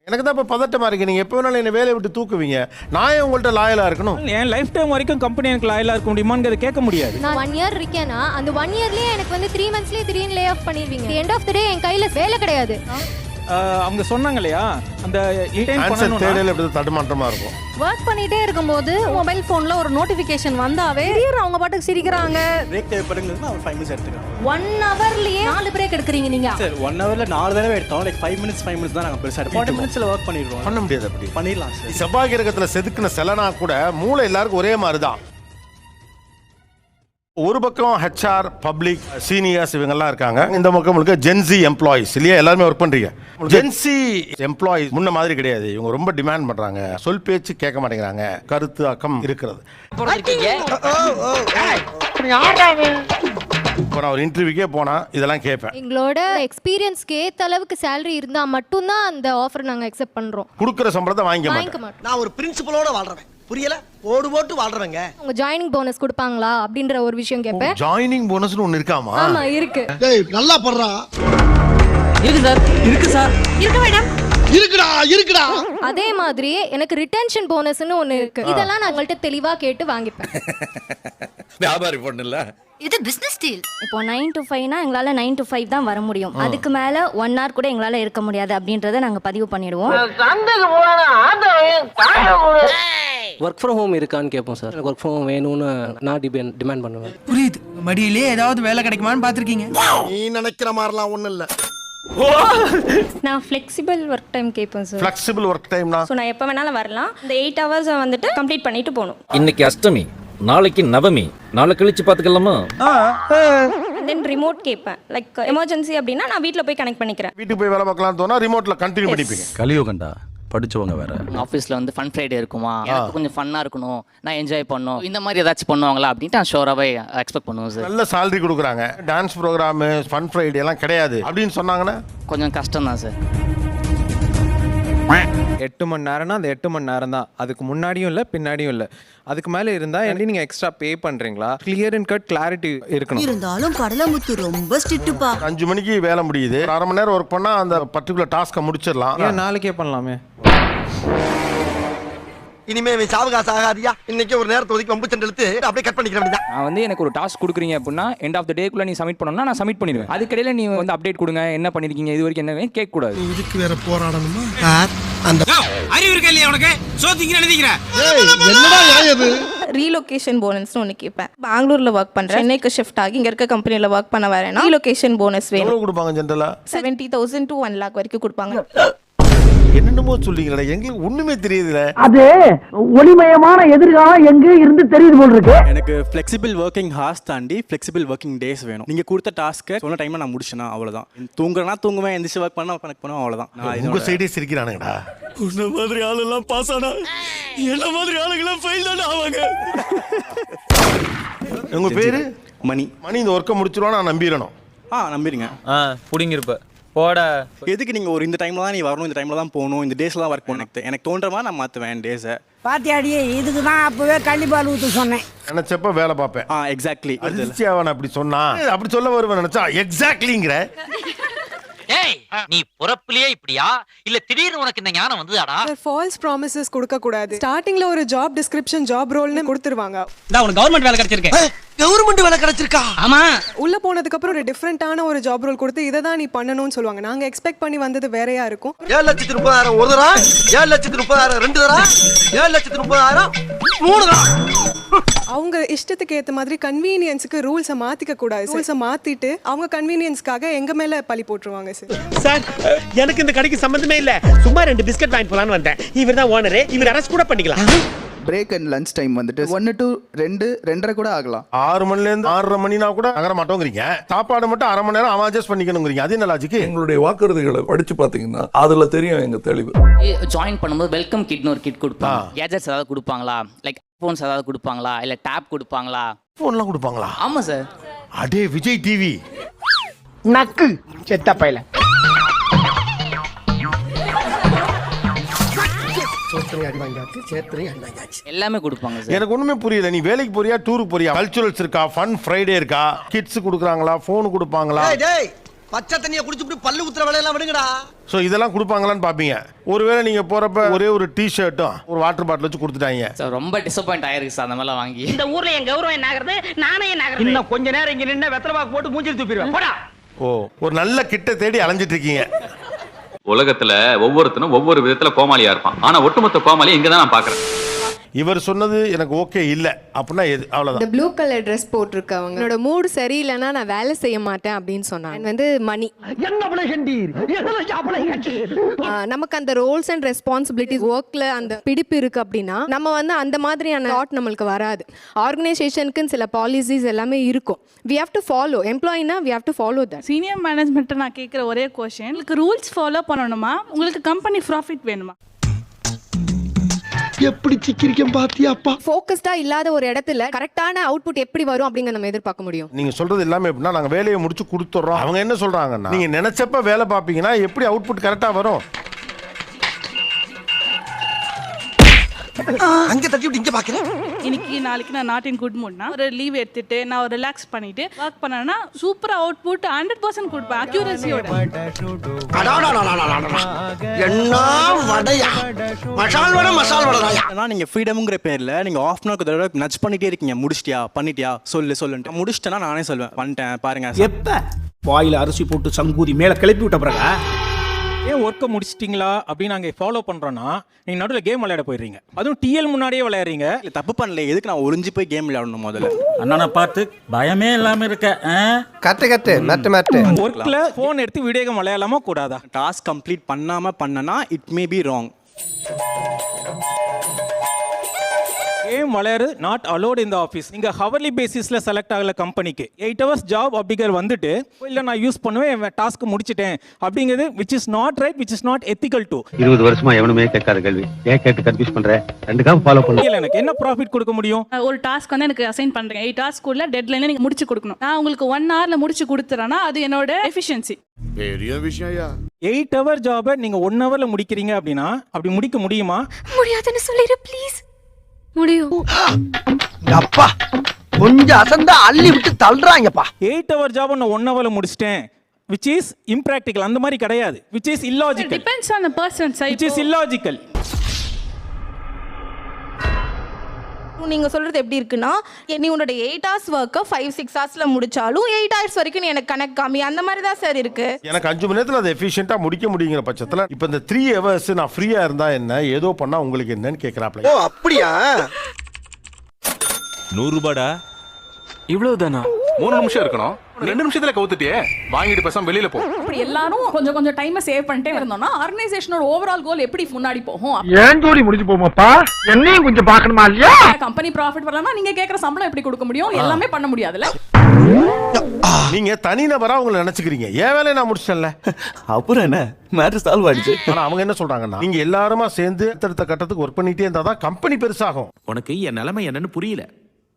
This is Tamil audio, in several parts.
எனக்கு தான் இப்போ பதட்டமாக இருக்கு. நீங்கள் எப்போ வேணாலும் என்னை வேலையை விட்டு தூக்குவீங்க. நான் ஏன் உங்கள்கிட்ட லாயலாக இருக்கணும்? என் லைஃப் டைம் வரைக்கும் கம்பெனி எனக்கு லாயலாக இருக்க முடியுமான்னு கேட்க முடியாது. நான் 1 இயர் இருக்கேன்னா அந்த 1 இயர்லேயே எனக்கு வந்து 3 மந்த்ஸ்லேயே திடீர்னு லே ஆஃப் பண்ணிடுவீங்க. எண்ட் ஆஃப் த டே என் கையில் வேலை கிடையாது. அவங்க சொன்னாங்க இல்லையா, அந்த தேடையில் எப்படி தடுமாற்றமாக இருக்கும். ஒர்க் பண்ணிட்டே இருக்கும்போது மொபைல் ஃபோன்ல ஒரு நோட்டிஃபிகேஷன் வந்தாவே திடீர்னு அவங்க பாட்டுக்கு சிரிக்கிறாங்க. பிரேக் தேவைப்படுங்கிறது ஒரு 5 மினிட்ஸ் எடுத்துக்கலாம். 1 ஹவர்லயே 4 பிரேக் எடுக்கிறீங்க நீங்க. சார் 1 ஹவர்ல 4 தடவை எடுத்தோம். லைக் 5 மினிட்ஸ் தான் நாங்கள் பெருசாக 40 மினிட்ஸ்ல ஒர்க் பண்ணிடுவோம். பண்ண முடியாது. அப்படி பண்ணிடலாம் சார். செவ்வாய் கிரகத்தில் செதுக்கின செலனா கூட மூளை எல்லாருக்கும் ஒரே மாதிரி தான். ஒரு பக்கம் ஹெச்ஆர், பப்ளிக், சீனியர்ஸ் இவங்கெல்லாம் இருக்காங்க. இந்த பக்கம் இருக்க ஜென்சி எம்ப்ளாயிஸ் இல்லையா, எல்லாருமே ஒர்க் பண்றீங்க. ஜென்சி எம்ப்ளாயிஸ் முன்ன மாதிரி கிடையாது. இவங்க ரொம்ப டிமாண்ட் பண்றாங்க, சொல் பேச்சு கேட்க மாட்டேங்கிறாங்க, கருத்து அக்கம் இருக்கிறது. இப்போ நான் ஒரு இன்டர்வியூக்கே போனா இதெல்லாம் கேட்பேன். எங்களோட எக்ஸ்பீரியன்ஸ்க்கு ஏற்ற அளவுக்கு சேலரி இருந்தால் மட்டும்தான் அந்த ஆஃபர் நாங்கள் அக்செப்ட் பண்ணுறோம். கொடுக்குற சம்பளத்தை வாங்கிக்க வாங்கிக்க மாட்டோம். மாட்டோம். நான் ஒரு பிரின்சிபலோட வாழ்றேன். புரியல? ஓடு போட்டு வாழ்றவங்க. உங்க ஜாயினிங் போனஸ் கொடுப்பாங்களா அப்படின்ற ஒரு விஷயம் கேட்பேன். ஜாயினிங் போனஸ்னு ஒன்று இருக்காமா? ஆமா இருக்கு. டேய் நல்லா பண்றா. இருக்கு சார். இருக்கு சார். இருக்கு மேடம். இருக்குடா. அதே மாதிரி எனக்கு ரிட்டென்ஷன் போனஸ்னு ஒன்று இருக்கு. இதெல்லாம் நான் உங்கள்கிட்ட தெளிவா கேட்டு வாங்கிப்பேன். வியாபாரி பொண்ணு இல்ல இது பிசினஸ் டீல். இப்போ 9 to 5னா எங்களால 9 to 5 தான் வர முடியும். அதுக்கு மேல 1 hour கூட எங்களால இருக்க முடியாது அப்படின்றத நாங்க பதிவு பண்ணிடுவோம். ஒர்க் ஃப்ரம் ஹோம் இருக்கான்னு கேட்போம் சார். ஒர்க் ஃப்ரம் ஹோம் வேணும்னு நான் டிமாண்ட் பண்ணுவேன். புரியுது. மடியிலே ஏதாவது வேலை கிடைக்குமான்னு பாத்திருக்கீங்க. நீ நினைக்கிற மாதிரிலாம் ஒண்ணும் இல்ல. நான் ஃப்ளெக்சிபிள் ஒர்க் டைம் கேட்பேன் சார். ஃப்ளெக்சிபிள் ஒர்க் டைம்னா ஸோ நான் எப்போ வேணாலும் வரலாம். இந்த 8 hours வந்துட்டு கம்ப்ளீட் பண்ணிட்டு போகணும். இன்னைக்கு அஷ்டமி, நாளைக்கு நவமி, நாளை கழிச்சு பார்த்துக்கலாமா? தென் ரிமோட் கேட்பேன். லைக் எமர்ஜென்சி அப்படின்னா நான் வீட்டில் போய் கனெக்ட் பண்ணிக்கிறேன். வீட்டுக்கு போய் வேலை பார்க்கலாம்னு தோணா ரிமோட்ல கண்டினியூ பண்ணிப்பீங்க. கலியுகண்டா படிச்சவங்க வேற. ஆஃபீஸில் வந்து ஃபன் ஃப்ரைடே இருக்குமா, எனக்கு கொஞ்சம் ஃபன்னாக இருக்கணும், நான் என்ஜாய் பண்ணணும், இந்த மாதிரி ஏதாச்சும் பண்ணுவாங்களா அப்படின்ட்டு நான் ஷோராகவே எக்ஸ்பெக்ட் பண்ணுவோம் சார். நல்ல salary கொடுக்குறாங்க, டான்ஸ் ப்ரோக்ராமு, ஃபன் ஃப்ரைடே எல்லாம் கிடையாது அப்படின்னு சொன்னாங்கன்னா கொஞ்சம் கஷ்டம் தான் சார். 8 மணி நேரம்னா அந்த 8 மணி நேரம் தான். அதுக்கு முன்னாடியும் இல்லை பின்னாடியும் இல்லை. அதுக்கு மேலே இருந்தால் எப்படி நீங்கள் எக்ஸ்ட்ரா பே பண்ணுறீங்களா? கிளியர் அண்ட் கட் கிளாரிட்டி இருக்கணும். இருந்தாலும் கடலைமுத்து ரொம்ப ஸ்ட்ரிக்ட்டுப்பா. 5 மணிக்கு வேலை முடியுது, ஒரு அரை மணி நேரம் ஒர்க் பண்ணால் அந்த பர்டிகுலர் டாஸ்க்கை முடிச்சிடலாம். ஏன் நாளைக்கே பண்ணலாமே? இனிமே இவன் சாவகாசம் ஆகாதியா. இன்னைக்கு ஒரு நேரத்தை ஒதுக்கி வம்பு சண்டை இழுத்து அப்படியே கட் பண்ணிக்கிற வேண்டியதான். நான் வந்து எனக்கு ஒரு டாஸ்க் கொடுக்குறீங்க அப்படின்னா எண்ட் ஆஃப் த டேக்குள்ள நீ சப்மிட் பண்ணணும்னா நான் சப்மிட் பண்ணிடுவேன். அதுக்கிடையில நீ வந்து அப்டேட் கொடுங்க, என்ன பண்ணிருக்கீங்க, இது வரைக்கும் என்ன கேட்க கூடாது. இதுக்கு வேற போராடணுமா சார்? அந்த அறிவு இருக்கா இல்லையா உனக்கு? சோதிக்கிற எழுதிக்கிற. என்னடா இது? ரீலொகேஷன் போனஸ்னு ஒன்று கேட்பேன். பெங்களூர்ல ஒர்க் பண்றேன், சென்னைக்கு ஷிஃப்ட் ஆகி இங்க இருக்க கம்பெனில ஒர்க் பண்ண வரேன்னா ரீலொகேஷன் போனஸ் வேணும். எவ்வளவு கொடுப்பாங்க ஜென்ரலா? 70,000 to 1 lakh வரைக்கும் கொடுப்பாங்க. என்னென்னமோ சொல்றீங்களா, எங்களுக்கு ஒண்ணுமே தெரியுதுல. அது ஒளிமயமான எதிர்காலம் எங்க இருந்து தெரியுது போல் இருக்கு. எனக்கு ஃப்ளெக்சிபிள் ஒர்க்கிங் ஹார்ஸ் தாண்டி ஃப்ளெக்சிபிள் ஒர்க்கிங் டேஸ் வேணும். நீங்க கொடுத்த டாஸ்க்கை சொன்ன டைம்ல நான் முடிச்சேனா அவ்வளவுதான். தூங்குறேன்னா தூங்குவேன், எந்திரிச்சு ஒர்க் பண்ணா கனெக்ட் பண்ணுவேன், அவ்வளவுதான். உங்க சைடே சிரிக்கிறானுங்கடா. உன்ன மாதிரி ஆளெல்லாம் பாஸ் ஆனா என்ன மாதிரி ஆளுங்கெல்லாம் ஃபெயில் தானே ஆவாங்க. உங்க பேரு? மணி. மணி இந்த ஒர்க்கை முடிச்சிருவா நான் நம்பிடணும். நம்பிடுங்க. புடிங்கிருப்ப போட. எதுக்கு நீங்க ஒரு இந்த டைம்ல தான் நீ வரணும், இந்த டைம்ல தான் போகணும், இந்த டேஸ்ல தான் ஒர்க் பண்ணணும், எனக்கு தோன்ற மாதிரி நான் மாத்துவேன் டேஸை. பாத்தியாடியே, இதுக்கு தான் அப்பவே கள்ளிப்பால் ஊத்து சொன்னேன். நினைச்சப்ப வேலை பார்ப்பேன். எக்ஸாக்ட்லி. அதிர்ச்சி அவன் அப்படி சொன்னா அப்படி சொல்ல வருவேன் நினைச்சா எக்ஸாக்ட்லிங்கிற. ஏய், நீ பிறப்பிலேயே இப்படியா இல்ல திடீர்னு உனக்கு இந்த ஞானம் வந்துதாடா? ஃபால்ஸ் ப்ராமிசஸ் கொடுக்க கூடாது. ஸ்டார்டிங்ல ஒரு ஜாப் டிஸ்கிரிப்ஷன், ஜாப் ரோல்னு கொடுத்துருவாங்க. நான் உனக்கு கவர்மெண்ட் வேலை கிடைச்சிருக்கு. கவர்மெண்ட் வேலை கிடைச்சிருக்கா? ஆமா. உள்ள போனதுக்கு அப்புறம் ஒரு டிஃபரெண்டான ஒரு ஜாப் ரோல் கொடுத்து இதை தான் நீ பண்ணணும்னு சொல்லுவாங்க. நாங்க எக்ஸ்பெக்ட் பண்ணி வந்தது வேறையா இருக்கும். 7,30,000 ஒரு தடா, 7,30,000 2 தடா, 7,30,000 3 தடா. அவங்க இஷ்டத்துக்கு ஏத்த மாதிரி கன்வீனியன்ஸுக்கு ரூல்ஸை மாத்திக்க கூடாது. ரூல்ஸை மாத்திட்டு அவங்க கன்வீனியன்ஸ்க்காக எங்க மேல பழி போட்டுருவாங்க. சார், எனக்கு இந்த கடைக்கு சம்பந்தமே இல்ல. சும்மா 2 பிஸ்கட் வாங்கி போலான்னு வந்தேன். இவர் தான் ஓனர், இவர் அரெஸ்ட் கூட பண்ணிக்கலாம். பிரேக் அண்ட் லஞ்ச் டைம் வந்துட்டு 1 to 2, 2:30 கூட ஆகலாம். 6 மணில இருந்து 6:30 மணினா கூட நகர மாட்டோங்கிறீங்க. சாப்பாடு மட்டும் அரை மணி நேரம் அவன் அட்ஜஸ்ட் பண்ணிக்கணுங்கிறீங்க. அது என்ன லாஜிக்? எங்களுடைய வாக்குறுதிகளை படிச்சு பாத்தீங்கன்னா அதுல தெரியும் எங்க தெளிவு. ஜாயின் பண்ணும்போது வெல்கம் கிட்னு ஒரு கிட் கொடுப்பாங்க. கேஜெட்ஸ் ஏதாவது கொடுப்பாங்களா, லைக் ஃபோன்ஸ் ஏதாவது கொடுப்பாங்களா, இல்ல டேப் கொடுப்பாங்களா? போன்லாம் கொடுப்பாங்களா? ஆமா சார். அடே விஜய் டிவி நக்கு செத்த பையல. எல்லாமே கொடுப்பாங்க சார். எனக்கு ஒண்ணுமே புரியல. நீ வேலைக்கு போறியா, டூருக்கு போறியா? கல்ச்சுரல்ஸ் இருக்கா, ஃபன் ஃப்ரைடே இருக்கா, கிட்ஸ் கொடுக்குறாங்களா, போன் கொடுப்பாங்களா? டேய் பச்சை தண்ணியை குடிச்சுட்டு பல்லு குத்துற வேலையெல்லாம் விடுங்கடா. ஸோ இதெல்லாம் கொடுப்பாங்களான்னு பார்ப்பீங்க. ஒருவேளை நீங்கள் போகிறப்ப ஒரே ஒரு டிஷர்ட்டும் ஒரு வாட்டர் பாட்டில் வச்சு கொடுத்துட்டாங்க. சார் ரொம்ப டிசப்பாயிண்ட் ஆயிருக்கு சார் அந்த மாதிரிலாம் வாங்கி. இந்த ஊர்ல என் கௌரவம் என்ன ஆகுறது, நானே என்ன ஆகுறது. இன்னும் கொஞ்ச நேரம் இங்க நின்னு வெத்தலை பாக்கு போட்டு மூஞ்சில் துப்பிடுவேன். போடா. ஓ, ஒரு நல்ல கிட்ட தேடி அலைஞ்சிட்டு இருக்கீங்க. உலகத்துல ஒவ்வொருத்தனும் ஒவ்வொரு விதத்துல கோமாளியா இருப்பான். ஆனா ஒட்டுமொத்த கோமாளி இங்க தான் நான் பாக்குறேன். இவர் சொன்னது எனக்கு ஓகே இல்லை அப்படின்னா எது? அவ்வளோதான். இந்த ப்ளூ கலர் ட்ரெஸ் போட்டிருக்கவங்க என்னோட மூடு சரியில்லைன்னா நான் வேலை செய்ய மாட்டேன் அப்படின்னு சொன்னாங்க. வந்து மணி நமக்கு அந்த ரோல்ஸ் அண்ட் ரெஸ்பான்சிபிலிட்டிஸ் ஒர்க்ல அந்த பிடிப்பு இருக்கு அப்படின்னா நம்ம வந்து அந்த மாதிரியான தாட் நம்மளுக்கு வராது. ஆர்கனைசேஷனுக்குன்னு சில பாலிசிஸ் எல்லாமே இருக்கும். we have to follow. எம்ப்ளாயினா we have to follow that. Senior மேனேஜ்மெண்ட்டை நான் கேட்குற ஒரே கொஸ்டின், உங்களுக்கு ரூல்ஸ் ஃபாலோ பண்ணணுமா, உங்களுக்கு கம்பெனி ப்ராஃபிட் வேணுமா? எப்படி சிக்கிரிக்கம் பாத்தியாப்பா. ஃபோக்கஸ்டா இல்லாத ஒரு இடத்துல கரெக்டான அவுட்புட் எப்படி வரும் அப்படிங்க நம்ம எதிர்பார்க்க முடியும். நீங்க சொல்றது எல்லாமே எப்படின்னா நாங்க வேலையை முடிச்சு கொடுத்துறோம். அவங்க என்ன சொல்றாங்கன்னா நீங்க நினைச்சப்ப வேலை பார்ப்பீங்கன்னா எப்படி அவுட்புட் கரெக்டா வரும்? அங்க தட்டி விட்டு இங்க பாக்குறேன். இன்னைக்கு நாளைக்கு நான் நாட் இன் குட் மூட்னா ஒரு லீவ் எடுத்துட்டு நான் ஒரு ரிலாக்ஸ் பண்ணிட்டு ஒர்க் பண்ணேன்னா சூப்பரா அவுட்புட் 100% கொடுப்பேன் அக்யூரசியோட. என்ன வடையா, மசால் வடை மசால் வடையா. ஆனால் நீங்கள் ஃப்ரீடம்ங்கிற பேரில் நீங்கள் ஆஃப் அன் ஹவருக்கு தடவை நட்ச் பண்ணிட்டே இருக்கீங்க. முடிச்சிட்டியா பண்ணிட்டியா சொல்லுன்ட்டு முடிச்சிட்டேன்னா நானே சொல்வேன் பண்ணிட்டேன் பாருங்க. எப்ப வாயில அரிசி போட்டு சங்கூதி மேல கிளப்பி விட்ட பிறகு ஏன் ஒர்க்கை முடிச்சிட்டிங்களா அப்படின்னு நாங்கள் ஃபாலோ பண்ணுறோன்னா நீங்கள் நடுவில் கேம் விளையாட போயிடுறீங்க. அதுவும் டிஎல் முன்னாடியே விளையாடுறீங்க. இல்லை தப்பு பண்ணல, எதுக்கு நான் ஒளிஞ்சு போய் கேம் விளையாடணும்? முதல்ல அண்ணனை பார்த்து பயமே இல்லாம இருக்க. கட்டு மேட்டு ஒர்க்கில் ஃபோன் எடுத்து வீடியோ கேம் விளையாடலாமா கூடாதா? டாஸ்க் கம்ப்ளீட் பண்ணனா it may be wrong. Game விளையாடு நாட் அலோட் இந்த ஆஃபீஸ். நீங்கள் ஹவர்லி பேசிஸில் செலக்ட் ஆகல கம்பெனிக்கு 8 hours ஜாப் அப்படிங்கிற வந்துட்டு இல்லை நான் யூஸ் பண்ணுவேன் டாஸ்க் முடிச்சிட்டேன் அப்படிங்கிறது which is not right, which is not ethical to. 20 வருஷமா எவனுமே கேட்காத கேள்வி ஏன் கேட்டு கன்ஃபியூஸ் பண்ற? 2 காம் ஃபாலோ பண்ணு. இல்லை எனக்கு என்ன ப்ராஃபிட் கொடுக்க முடியும்? ஒரு டாஸ்க் வந்து எனக்கு அசைன் பண்றேன், 8 hours குள்ள டெட்லைனை நீங்க முடிச்சு கொடுக்கணும். நான் உங்களுக்கு 1 hourல முடிச்சு கொடுத்துறேன்னா அது என்னோட எஃபிஷியன்சி. பெரிய விஷயம். 8 hour ஜாபை நீங்கள் 1 hourல முடிக்கிறீங்க அப்படின்னா அப்படி முடிக்க முடியுமா? முடியாதுன்னு சொல்லிடு ப்ளீஸ். முடியும். அப்பா கொஞ்சம் அசந்தா அள்ளி விட்டு தள்ளுறாங்கப்பா. 8 hour ஜாபை நான் 1 hourல முடிச்சிட்டேன் which is impractical. அந்த மாதிரி கிடையாது. which is illogical. Depends on the person side. which is illogical. நீங்க சொல்றது எப்படி இருக்குன்னா நீ உன்னோட 8 hours ஒர்க்கை 5-6 ஹவர்ஸ்ல முடிச்சாலும் 8 hours வரைக்கும் நீ எனக்கு கனெக்ட் காமி அந்த மாதிரி தான் சார் இருக்கு. எனக்கு 5 மணி நேரத்தில் அதை எஃபிஷியண்டாக முடிக்க முடியுங்கிற பட்சத்தில் இப்போ இந்த 3 hours நான் ஃப்ரீயாக இருந்தா என்ன, ஏதோ பண்ணா உங்களுக்கு என்னன்னு கேட்குறாப்ல. ஓ அப்படியா? 100 ரூபாடா. இவ்வளவுதானா? 3 நிமிஷம் இருக்கணும், 2 நிமிஷத்துல கவுத்துட்டியே. வாங்கிட்டு பேசாம வெளியில போ. அப்படி எல்லாரும் கொஞ்சம் டைமை சேவ் பண்ணிட்டே இருந்தோம்னா ஆர்கனைசேஷனோட ஓவரால் கோல் எப்படி முன்னாடி போகும்? ஏன் ஜோடி முடிஞ்சு போமாப்பா, என்னையும் கொஞ்சம் பார்க்கணுமா இல்லையா? கம்பெனி ப்ராஃபிட் வரலன்னா நீங்க கேட்குற சம்பளம் எப்படி கொடுக்க முடியும்? எல்லாமே பண்ண முடியாதுல்ல. நீங்க தனிநபரா உங்களை நினைச்சுக்கிறீங்க. ஏன் வேலையை நான் முடிச்சிட்டேன்ல, அப்புறம் என்ன மேட்டர் சால்வ் ஆயிடுச்சு. ஆனா அவங்க என்ன சொல்றாங்கன்னா நீங்க எல்லாருமா சேர்ந்து அடுத்த கட்டத்துக்கு ஒர்க் பண்ணிட்டே இருந்தாதான் கம்பெனி பெருசாகும். உனக்கு என் நிலைமை என்னன்னு புரியல.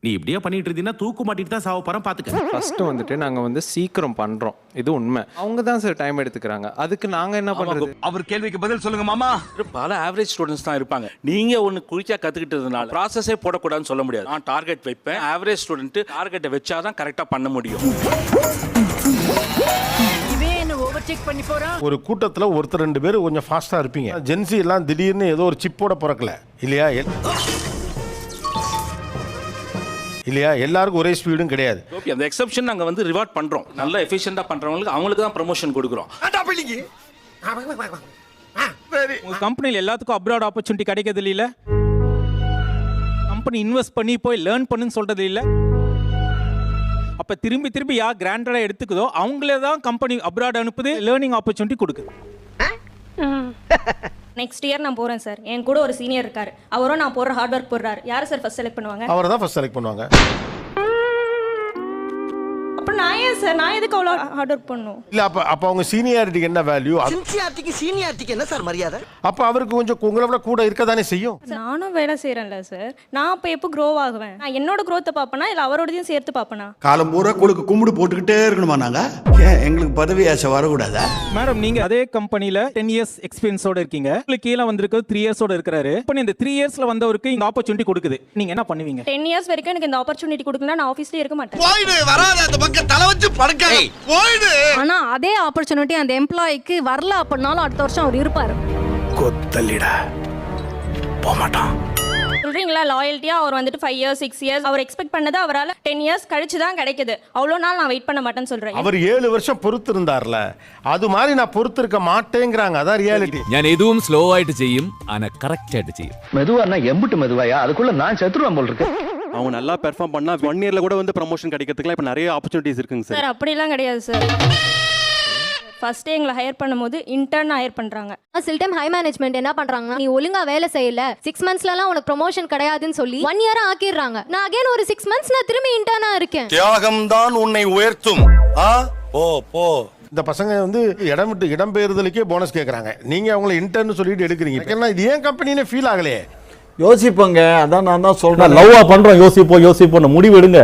நீ இப்படியே பண்ணிட்டு இருந்தீங்கன்னா தூக்கு மாட்டிட்டு தான் சாவ போறேன் பாத்துக்க. ஃபர்ஸ்ட் வந்துட்டு நாங்கள் வந்து சீக்கிரம் பண்ணுறோம், இது உண்மை. அவங்க தான் சார் டைம் எடுத்துக்கிறாங்க. அதுக்கு நாங்கள் என்ன பண்ணுறது? அவர் கேள்விக்கு பதில் சொல்லுங்க மாமா. பல ஆவரேஜ் ஸ்டூடெண்ட்ஸ் தான் இருப்பாங்க. நீங்க ஒன்னு குறிச்சா கத்துக்கிட்டதுனால ப்ராசஸே போடக்கூடாதுன்னு சொல்ல முடியாது. நான் டார்கெட் வைப்பேன். ஆவரேஜ் ஸ்டூடெண்ட் டார்கெட்டை வச்சாதான் கரெக்டா பண்ண முடியும். ஒரு கூட்டத்துல ஒருத்தர் 2 பேர் கொஞ்சம் ஃபாஸ்டா இருப்பீங்க. ஜென்சி எல்லாம் திடீர்னு ஏதோ ஒரு சிப்போட பிறக்கல இல்லையா? இல்லையா? எல்லாருக்கும் ஒரே ஸ்பீடும் கிடையாது. அந்த எக்ஸெப்ஷன் நாங்க வந்து ரிவார்ட் பண்றோம். நல்ல எஃபிஷியண்டா பண்றவங்களுக்கு அவங்களுக்கு தான் ப்ரமோஷன் கொடுக்குறோம். உங்க கம்பெனியில் எல்லாத்துக்கும் அப்ராட் ஆப்பர்ச்சுனிட்டி கிடைக்கிறது இல்ல. கம்பெனி இன்வெஸ்ட் பண்ணி போய் லேர்ன் பண்ணுன்னு சொல்றது இல்ல. அப்ப திரும்பி யார் கிராண்டடா எடுத்துக்குதோ அவங்களே தான் கம்பெனி அப்ராட் அனுப்புது, லேர்னிங் ஆப்பர்ச்சுனிட்டி கொடுக்குது. நெக்ஸ்ட் இயர் நான் போகிறேன் சார். என் கூட ஒரு சீனியர் இருக்கார். அவரும் நான் போடுற ஹார்ட் ஒர்க் போடுறாரு. யார் சார் ஃபர்ஸ்ட் செலக்ட் பண்ணுவாங்க? அவரை தான் ஃபர்ஸ்ட் செலக்ட் பண்ணுவாங்க. அப்புறம் நான் ஏன் சார், நான் எதுக்கு அவ்வளோ ஹார்ட் ஒர்க் பண்ணணும்? இல்ல அப்ப அவங்க சீனியாரிட்டிக்கு என்ன வேல்யூ? சீனியாரிட்டிக்கு என்ன சார் மரியாதை? அப்ப அவருக்கு கொஞ்சம் உங்களை விட கூட இருக்க தானே செய்யும். நானும் வேலை செய்கிறேன்ல சார். நான் அப்போ எப்போ க்ரோ ஆகுவேன்? நான் என்னோட க்ரோத்தை பார்ப்பேனா இல்லை அவரோடதையும் சேர்த்து பார்ப்பேனா? காலம் பூரா கொடுக்க கும்பிடு போட்டுக்கிட்டே இருக்கணுமா நாங்க? ஏன் எங்களுக்கு பதவி ஆசை வரக்கூடாதா? மேடம் நீங்க அதே கம்பெனில 10 years எக்ஸ்பீரியன்ஸோட இருக்கீங்க. உங்களுக்கு கீழே வந்திருக்கிறது 3 yearsோட இருக்காரு. இப்போ இந்த 3 yearsல வந்தவருக்கு இந்த ஆப்பர்ச்சுனிட்டி கொடுக்குது. நீங்க என்ன பண்ணுவீங்க? 10 years வரைக்கும் எனக்கு இந்த ஆப்பர்ச்சுனிட்டி கொடுக்கலனா நான் ஆஃபீஸ்லயே இருக்க மாட்டேன். போயிடு வராத அந்த பக்கம் தலை வச்சு படுக்க போயிடு. ஆனா அதே ஆப்பர்ச்சுனிட்டி அந்த எம்ப்ளாய்க்கு வரல அப்படின்னாலும் அடுத்த வருஷம் அவர் இருப்பாரு. கொத்தல்லிடா போமாட்டான். சொல்றீங்களா லாயல்ட்டியா அவர் வந்துட்டு 5 இயர்ஸ் 6 இயர்ஸ் அவர் எக்ஸ்பெக்ட் பண்ணது அவரால் 10 இயர்ஸ் கழிச்சு தான் கிடைக்குது. அவ்வளோ நாள் நான் வெயிட் பண்ண மாட்டேன்னு சொல்றேன். அவர் 7 வருஷம் பொறுத்து இருந்தார்ல, அது மாதிரி நான் பொறுத்து இருக்க மாட்டேங்கிறாங்க. அதான் ரியாலிட்டி. ഞാൻ എതുവും സ്ലോ ആയിട്ട് ചെയ്യും ആന കറക്റ്റ് ആയിട്ട് ചെയ്യും. மெதுவானா எம்புட்டு மெதுவாயா, அதுக்குள்ள நான் செத்துருவேன் போல் இருக்கு. அவங்க நல்லா பெர்ஃபார்ம் பண்ணா 1 இயர்ல கூட வந்து ப்ரமோஷன் கிடைக்கிறதுக்குலாம் இப்போ நிறைய ஆப்பர்ச்சுனிட்டிஸ் இருக்குங்க சார். சார் அப்படிலாம் கிடையாது சார். ஃபர்ஸ்டே எங்களை ஹையர் பண்ணும்போது இன்டர்ன் ஹையர் பண்றாங்க. சில டைம் ஹை மேனேஜ்மெண்ட் என்ன பண்றாங்கன்னா, நீ ஒழுங்கா வேலை செய்யல 6 மந்த்ஸ்லாம் உனக்கு ப்ரொமோஷன் கிடையாதுன்னு சொல்லி 1 இயரா ஆக்கிடுறாங்க. நான் அகைன் ஒரு 6 மந்த்ஸ் நான் திரும்பி இன்டர்னா இருக்கேன். தியாகம் தான் உன்னை உயர்த்தும். போ போ. இந்த பசங்க வந்து இடம் விட்டு இடம் பெயர்தலுக்கே போனஸ் கேட்குறாங்க. நீங்க அவங்கள இன்டர்ன்னு சொல்லிட்டு எடுக்கிறீங்க. ஏன்னா இது ஏன் கம்பெனின்னு ஃபீல் ஆகலையே. யோசிப்போங்க, அதான் நான் தான் சொல்றேன். லவ்வா பண்றோம், யோசிப்போம் முடிவு எடுங்க.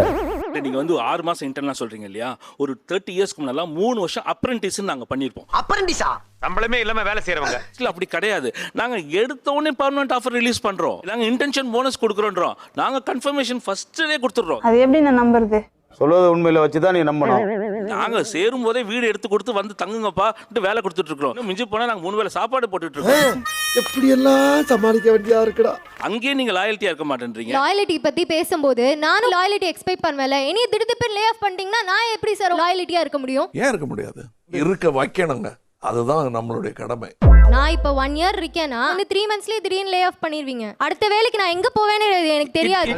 நீங்க வந்து 6 மாசம் இன்டர்னா சொல்றீங்க இல்லையா, ஒரு 30 இயர்ஸ்க்கு முன்னால 3 வருஷம் அப்ரெண்டிஸ் நாங்க பண்ணிருப்போம். அப்ரெண்டிஸா? சம்பளமே இல்லாம வேலை செய்யறவங்க. இல்ல அப்படி கிடையாது. நாங்க எடுத்த உடனே பெர்மனன்ட் ஆஃபர் ரிலீஸ் பண்றோம். நாங்க இன்டென்ஷன் போனஸ் கொடுக்கறோம்ன்றோம். நாங்க கன்ஃபர்மேஷன் ஃபர்ஸ்ட் டே கொடுத்துறோம். அது எப்படி நான் நம்புறது? சொல்றத உண்மையில வச்சு தான் நீ நம்பணும். நாங்க சேரும் போதே வீடு எடுத்து கொடுத்து வந்து தங்குங்கப்பா வேலை கொடுத்துட்டு இருக்கோம். மிஞ்சி போனா நாங்க 3 வேளை சாப்பாடு போட்டுட்டு இருக்கோம். எப்படி எல்லாம் சமாளிக்க வேண்டியதா இருக்குடா. அங்கேயே நீங்க லாயல்ட்டியா இருக்க மாட்டேன்றீங்க. லாயல்ட்டி பத்தி பேசும்போது நானும் லாயல்ட்டி எக்ஸ்பெக்ட் பண்ணல. இனி திடுதிப்பு லே ஆஃப் பண்ணிட்டீங்கன்னா நான் எப்படி சார் லாயல்ட்டியா இருக்க முடியும்? ஏன் இருக்க முடியாது? இருக்க வைக்கணுங்க, அதுதான் நம்மளுடைய கடமை. நான் இப்போ 1 இயர் இருக்கேன்னா அந்த 3 மந்த்ஸ்லயே திடீர்னு லே ஆஃப் பண்ணிடுவீங்க. அடுத்த வேலைக்கு நான் எங்க போவேன்னு எனக்கு தெரியாது.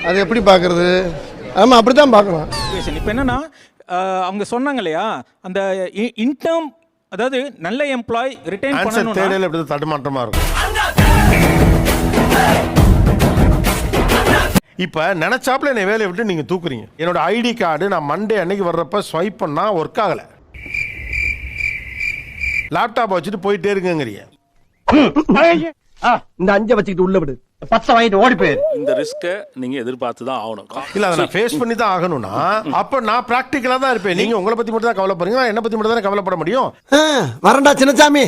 அது எப்படி பாக்குறது? ஆமா அப்படிதான் பார்க்கணும். இப்போ என்னன்னா அவங்க சொன்னாங்க இல்லையா, அந்த இன்டர்ம் அதாவது நல்ல எம்ப்ளாய் ரிட்டைன் பண்ணனும்னா தேடல எப்படி தடுமாற்றமா இருக்கும். இப்போ நினைச்சாப்ல என்னை வேலையை விட்டு நீங்க தூக்குறீங்க. என்னோட ஐடி கார்டு நான் மண்டே அன்னைக்கு வர்றப்ப ஸ்வைப் பண்ணா ஒர்க் ஆகல. லேப்டாப் வச்சுட்டு போயிட்டே இருக்குங்கிறீங்க. இந்த 5 வச்சுக்கிட்டு உள்ள விடு, 10 வாங்கிட்டு ஓடி போயிரு. இந்த ரிஸ்க நீங்க எதிர்பார்த்து தான் ஆகணும். இல்ல அதை நான் ஃபேஸ் பண்ணி தான் ஆகணும்னா அப்ப நான் பிராக்டிகலா தான் இருப்பேன். நீங்க உங்களை பத்தி மட்டும் தான் கவலைப்படுறீங்க, நான் என்ன பத்தி மட்டும் தான் கவலைப்பட முடியும். வரண்டா சின்னசாமி.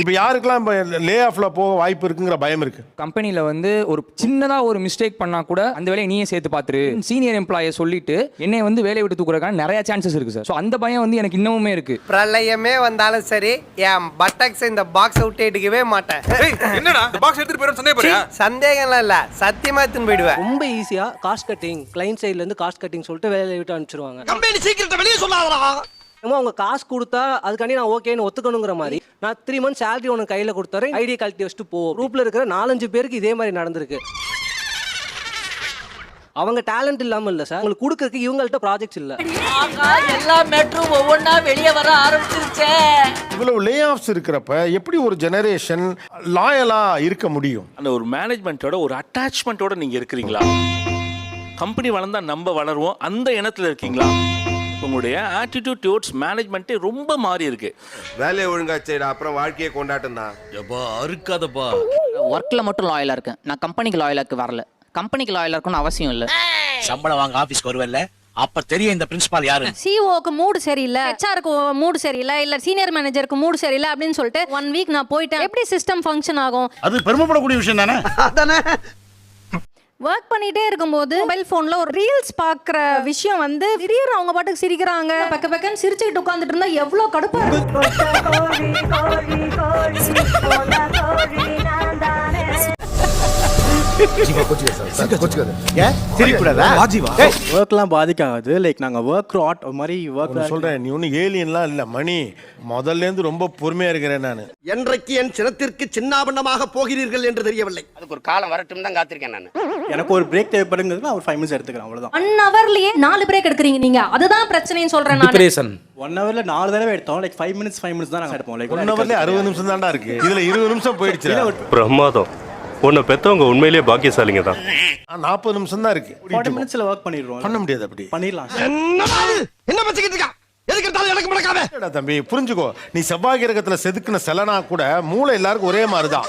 இப்போ யாருக்கெல்லாம் இப்போ லே ஆஃப்ல போக வாய்ப்பு இருக்குங்கிற பயம் இருக்கு. கம்பெனியில் வந்து ஒரு சின்னதாக ஒரு மிஸ்டேக் பண்ணா கூட அந்த வேலையை நீயே சேர்த்து பார்த்துரு சீனியர் எம்ப்ளாயை சொல்லிட்டு என்னை வந்து வேலையை விட்டு தூக்குறதுக்கான நிறைய சான்சஸ் இருக்கு சார். ஸோ அந்த பயம் வந்து எனக்கு இன்னமுமே இருக்கு. பிரளயமே வந்தாலும் சரி என் பட்டக்ஸ் இந்த பாக்ஸ் விட்டு எடுக்கவே மாட்டேன். என்னடா இந்த பாக்ஸ் எடுத்துட்டு போறேன்னு சந்தேகப்படுறியா? சந்தேகம்லாம் இல்ல, சத்தியமா எடுத்துன்னு போயிடுவேன். ரொம்ப ஈஸியா காஸ்ட் கட்டிங், கிளைண்ட் சைடுல இருந்து காஸ்ட் கட்டிங் சொல்லிட்டு வேலையை விட்டு அனுப்பிச்சிருவாங்க. கம்பெனி சீக்கிரத்தை வெளியே சொல்லாதடா. அவங்க காசு கொடுத்தா அதுக்காண்டி நான் ஓகேன்னு ஒத்துக்கணுங்கிற மாதிரி நான் 3 மந்த்ஸ் சேலரி உனக்கு கையில் கொடுத்தாரு, ஐடி கழட்டி வச்சுட்டு போ. குரூப்ல இருக்கிற 4-5 பேருக்கு இதே மாதிரி நடந்திருக்கு. அவங்க டேலண்ட் இல்லாம இல்ல சார், உங்களுக்கு கொடுக்கறதுக்கு இவங்கள்ட்ட ப்ராஜெக்ட்ஸ் இல்ல. எல்லா மெட்ரும் ஒவ்வொன்றா வெளியே வர ஆரம்பிச்சிருச்சே. இவ்வளவு லே ஆஃப்ஸ் இருக்கிறப்ப எப்படி ஒரு ஜெனரேஷன் லாயலா இருக்க முடியும்? அந்த ஒரு மேனேஜ்மெண்ட்டோட ஒரு அட்டாச்மெண்ட்டோட நீங்க இருக்கிறீங்களா? கம்பெனி வளர்ந்தா நம்ம வளருவோம் அந்த எண்ணத்துல இருக்கீங்களா? உங்களுடைய ஆட்டிடியூட் டுவர்ட்ஸ் மேனேஜ்மெண்ட்டே ரொம்ப மாறி இருக்கு. வேலையை ஒழுங்கா செய்யடா, அப்புறம் வாழ்க்கையை கொண்டாட்டம் தான். எப்பா அறுக்காதப்பா. ஒர்க்ல மட்டும் லாயலா இருக்கேன், நான் கம்பெனிக்கு லாயலாக்கு வரல. கம்பெனிக்கு லாயலா இருக்கணும்னு அவசியம் இல்லை. சம்பளம் வாங்க ஆபீஸ்க்கு வருவல்ல, அப்ப தெரியும் இந்த பிரின்சிபால் யாரு. சிஓக்கு மூடு சரியில்லை, ஹெச்ஆருக்கு மூடு சரியில்லை, இல்ல சீனியர் மேனேஜருக்கு மூடு சரியில்லை அப்படின்னு சொல்லிட்டு 1 வீக் நான் போயிட்டேன். எப்படி சிஸ்டம் ஃபங்க்ஷன் ஆகும்? அது பெருமைப்படக்கூடிய விஷயம் தானே. அதானே ஒர்க் பண்ணிட்டே இருக்கும்போது மொபைல் போன்ல ஒரு ரீல்ஸ் பாக்குற விஷயம் வந்து திடீர்னு அவங்க பாட்டுக்கு சிரிக்கிறாங்க, பக்க பக்கன்னு சிரிச்சுக்கிட்டு உட்காந்துட்டு இருந்தா எவ்வளவு கடுப்பா ஒர்க்லாம் பாதிக்காது. லைக் நாங்கள் ஒர்க் ராட் மாதிரி ஒர்க் சொல்றேன். நீ ஒன்றும் ஏலியன்லாம் இல்லை மணி, முதல்ல இருந்து ரொம்ப பொறுமையா இருக்கிறேன் நான். என்றைக்கு என் சினத்திற்கு சின்னாபண்ணமாக போகிறீர்கள் என்று தெரியவில்லை. அதுக்கு ஒரு காலம் வரட்டும் தான் காத்திருக்கேன் நான். எனக்கு ஒரு பிரேக் தேவைப்படுங்கிறது நான் ஒரு 5 மினிட்ஸ் எடுத்துக்கிறேன், அவ்வளோதான். 1 ஹவர்லயே 4 பிரேக் எடுக்கிறீங்க நீங்க, அதுதான் பிரச்சனைன்னு சொல்றேன் நான். 1 ஹவர்ல 4 தடவை எடுத்தோம். லைக் 5 மினிட்ஸ் தான் நாங்கள் எடுப்போம். லைக் 1 ஹவர்ல 60 நிமிஷம் தான்டா இருக்கு, இதுல 20 நிமிஷம் போயிடுச்சு. பிரமாதம். உன்னை பெற்றவங்க உண்மையிலேயே பாக்கியசாலிங்க தான். 40 நிமிஷம் தான் இருக்கு. 40 மினிட்ஸ்ல ஒர்க் பண்ணிடுவோம். பண்ண முடியாது, அப்படி பண்ணிடலாம். என்ன பச்சிக்கிட்டு இருக்கா? எதுக்கு எடுத்தாலும் எனக்கு முடக்காத. தம்பி புரிஞ்சுக்கோ, நீ செவ்வாய் கிரகத்துல செதுக்குன செலனா கூட மூளை எல்லாருக்கும் ஒரே மாதிரிதான்.